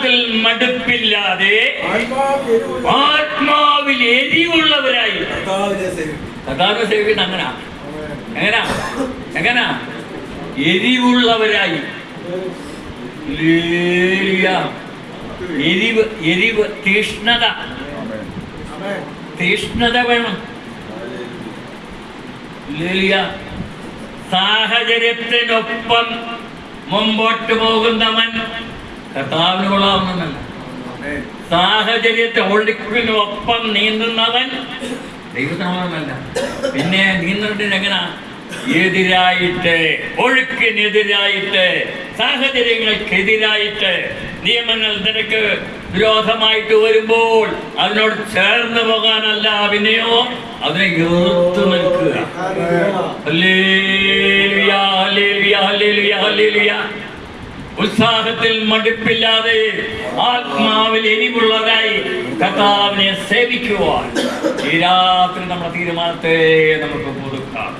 ഉത്സാഹത്തിൽ മടുപ്പില്ലാതെ ആത്മാവിൽ എരിവുള്ളവരായി കർത്താവിനെ സേവിക്കുന്ന എങ്ങനാ എരിവുള്ളവരായി. എരിവ് തീഷ്ണത വേണം. സാഹചര്യത്തിനൊപ്പം മുമ്പോട്ട് പോകുന്നവൻ കർത്താവിന് കൊള്ളാവുന്നതല്ല. സാഹചര്യത്തെ ഒഴുക്കിനൊപ്പം നീന്തുന്നവൻ ദൈവത്തിനോളമല്ല. പിന്നെ നീന്തേണ്ടത് എങ്ങനാ? എതിരായിട്ട്, ഒഴുക്കിനെതിരായിട്ട്, സാഹചര്യങ്ങൾക്കെതിരായിട്ട്, നിയമങ്ങൾ നിനക്ക് വിരോധമായിട്ട് വരുമ്പോൾ അതിനോട് ചേർന്ന് പോകാനല്ല, പിന്നെയോ അതിനെ എതിർത്ത് നിൽക്കുക. Hallelujah, hallelujah, hallelujah, hallelujah. ഉത്സാഹത്തിൽ മടുപ്പില്ലാതെ ആത്മാവിൽ എരിവുള്ളതായി കർത്താവിനെ സേവിക്കുവാൻ ഈ രാത്രി നമ്മുടെ തീരുമാനത്തെ നമുക്ക് പുതുക്കാം.